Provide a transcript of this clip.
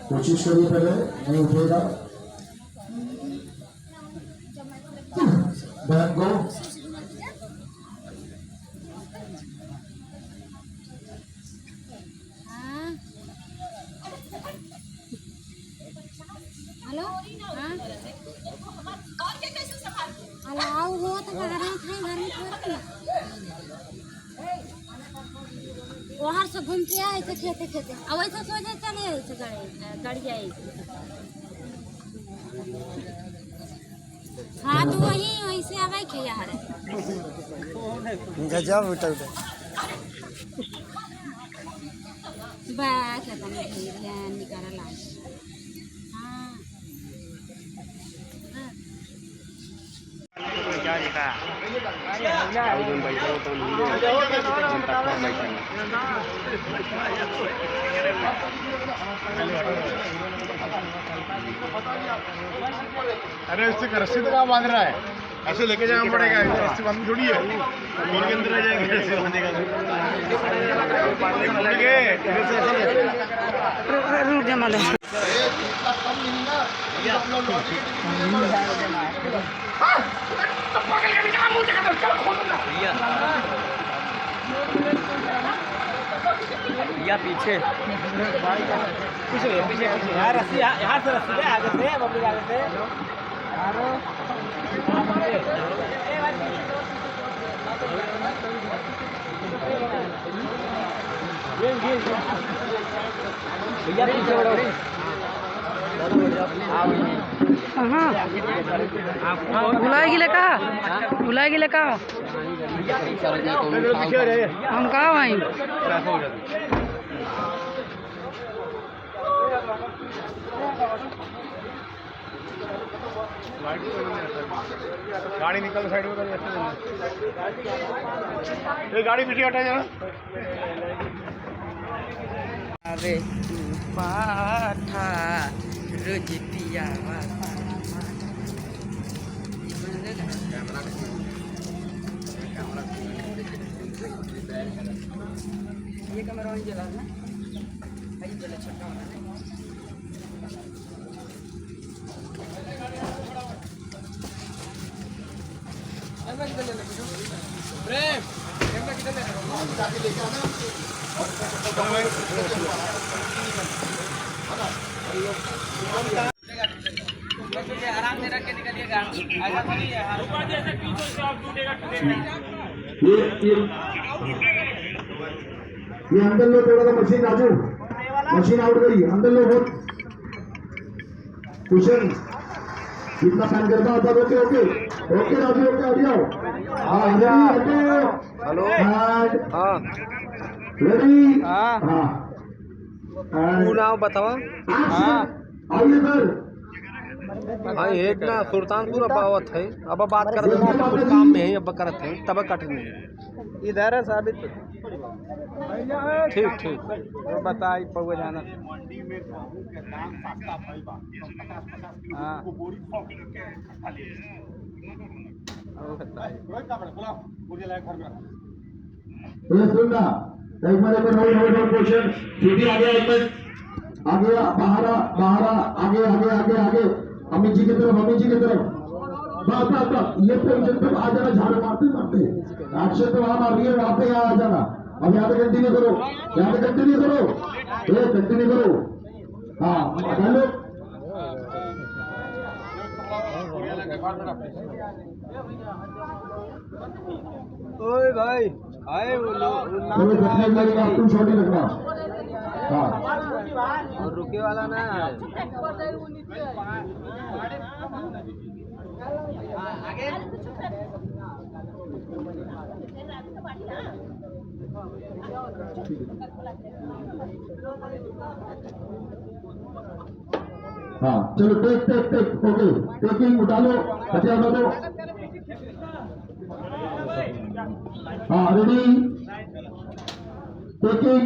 कोशिश करिए, पहले नहीं उठेगा। Back go. हेलो, अलाउ हो तो घर में थोड़ी बाहर से घूम के आए थे खेते खेते, अब ऐसा सोचे चले आए थे गाड़ी आई। हाँ तो वही वैसे आवे के यार गजब उठा बात है निकाला लाश। हाँ क्या लिखा अरे इससे रस्सी तो कहाँ बांध रहा है, ऐसे लेके जाना पड़ेगा, रस्सी बांध थोड़ी है, गोल के अंदर आ जाएंगे रस्सी बांधेगा। रुक जा माले या पीछे पीछे पीछे यार रस्सी यहाँ से रस्सी आगे से बबली आगे से भैया पीछे बढ़ो। बुलाएगी लेका बुलाएगी लेका हम कहाँ भाई गाड़ी निकल साइड में कर, ये गाड़ी पीछे हटा जरा। अरे पाठा रोज पिया ये कैमरा ऑन चला ना भाई चला छोटा वाला प्रेम कैमरा किधर ले जाके लेके आना आराम से रख के निकलिएगा, ऐसा थोड़ी है जैसे पीछे से आप टूटेगा ये अंदर लो थोड़ा सा मशीन, राजू मशीन आउट गई, अंदर लो बहुत कुशन कितना फैन करता होता। Okay okay okay Raju okay आ जाओ। हाँ हेलो हाँ रेडी हाँ नाम बताओ। हाँ आइए सर। हाँ एक ना सुल्तानपुर अबावत है, अब बात करते हैं तो कुछ काम में है, अब करते हैं तब कट नहीं इधर है साबित। ठीक ठीक तो बताई पौवा जाना। हाँ सुनना एक मेरे को नोट नोट नोट क्वेश्चन छुट्टी आ गया, एक मिनट आगे बाहर बाहर आगे आगे आगे आगे अमित जी की तरफ, अमित जी की तरफ बस बस बस ये पोजीशन पे आ जाना, झाड़ू मारते मारते एक्शन पे वहां मार रही है, वहां पे यहाँ आ जाना। अब यहाँ पे कंटिन्यू करो, यहाँ पे कंटिन्यू करो, ये कंटिन्यू करो। हाँ हेलो ओए भाई आए बोलो तुम छोटी लगना। हाँ और रुके वाला ना आगे हाँ चलो take take take okay taking उठा लो, हथियार उठा दो। हाँ रेडी टेकिंग